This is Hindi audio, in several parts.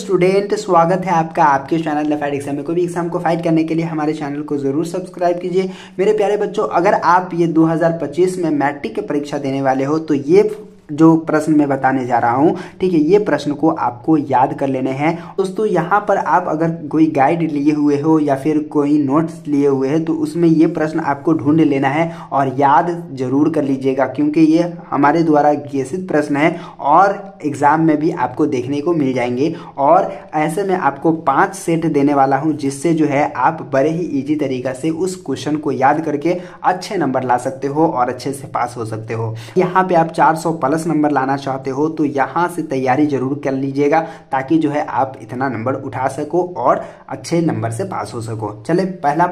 स्टूडेंट, स्वागत है आपका आपके चैनल लेफाइड एग्जाम में। कोई भी एग्जाम को फाइट करने के लिए हमारे चैनल को जरूर सब्सक्राइब कीजिए। मेरे प्यारे बच्चों, अगर आप ये 2025 में मैट्रिक की परीक्षा देने वाले हो तो ये जो प्रश्न मैं बताने जा रहा हूँ, ठीक है, ये प्रश्न को आपको याद कर लेने हैं। दोस्तों, यहाँ पर आप अगर कोई गाइड लिए हुए हो या फिर कोई नोट्स लिए हुए हैं तो उसमें ये प्रश्न आपको ढूंढ लेना है और याद जरूर कर लीजिएगा, क्योंकि ये हमारे द्वारा घोषित प्रश्न है और एग्जाम में भी आपको देखने को मिल जाएंगे। और ऐसे में आपको 5 सेट देने वाला हूँ, जिससे जो है आप बड़े ही इजी तरीका से उस क्वेश्चन को याद करके अच्छे नंबर ला सकते हो और अच्छे से पास हो सकते हो। यहाँ पे आप 400 प्लस नंबर लाना चाहते हो तो यहाँ से तैयारी जरूर कर लीजिएगा, ताकि जो है आप इतना नंबर उठा सको और अच्छे नंबर से पास हो सको। चले, पहला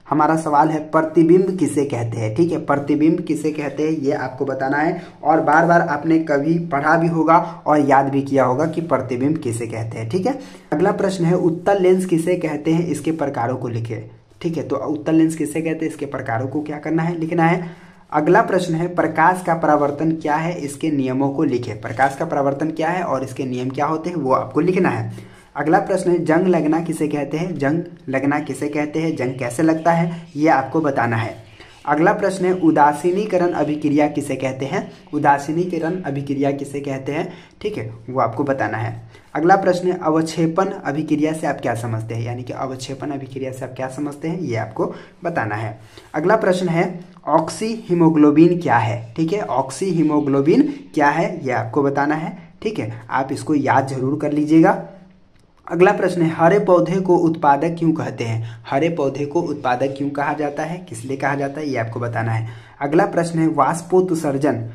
हमारा सवाल है, प्रतिबिंब किसे कहते हैं। ठीक है, प्रतिबिंब किसे कहते हैं ये आपको बताना है और बार बार आपने कभी पढ़ा भी होगा और याद भी किया होगा कि प्रतिबिंब किसे कहते हैं। ठीक है, अगला प्रश्न है, उत्तल लेंस किसे कहते हैं, इसके प्रकारों को लिखे। ठीक है, तो उत्तल लेंस किसे कहते हैं, इसके प्रकारों को क्या करना है, लिखना है। अगला प्रश्न है, प्रकाश का परावर्तन क्या है, इसके नियमों को लिखे। प्रकाश का परावर्तन क्या है और इसके नियम क्या होते हैं वो आपको लिखना है। अगला प्रश्न है, जंग लगना किसे कहते हैं, जंग लगना किसे कहते हैं, जंग कैसे लगता है ये आपको बताना है। अगला प्रश्न है, उदासीनीकरण अभिक्रिया किसे कहते हैं, उदासीनीकरण अभिक्रिया किसे कहते हैं, ठीक है, वो आपको बताना है। अगला प्रश्न है, अवक्षेपण अभिक्रिया से आप क्या समझते हैं, यानी कि अवक्षेपण अभिक्रिया से आप क्या समझते हैं ये आपको बताना है। अगला प्रश्न है, ऑक्सी हीमोग्लोबिन क्या है। ठीक है, ऑक्सी हीमोग्लोबिन क्या है ये आपको बताना है। ठीक है, आप इसको याद जरूर कर लीजिएगा। अगला प्रश्न है, हरे पौधे को उत्पादक क्यों कहते हैं, हरे पौधे को उत्पादक क्यों कहा जाता है, किस लिए कहा जाता है ये आपको बताना है। अगला प्रश्न है, वाष्पोत्सर्जन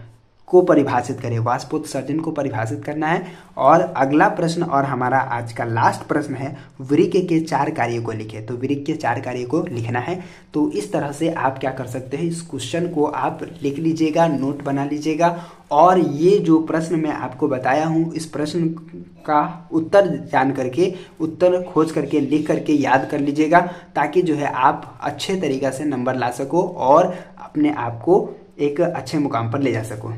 को परिभाषित करें, वाष्पोत्सर्जन को परिभाषित करना है। और अगला प्रश्न और हमारा आज का लास्ट प्रश्न है, वृक्क के 4 कार्यों को लिखे। तो वृक्क के 4 कार्यों को लिखना है। तो इस तरह से आप क्या कर सकते हैं, इस क्वेश्चन को आप लिख लीजिएगा, नोट बना लीजिएगा और ये जो प्रश्न मैं आपको बताया हूँ इस प्रश्न का उत्तर जान करके, उत्तर खोज करके, लिख करके याद कर लीजिएगा, ताकि जो है आप अच्छे तरीक़ा से नंबर ला सको और अपने आप को एक अच्छे मुकाम पर ले जा सको।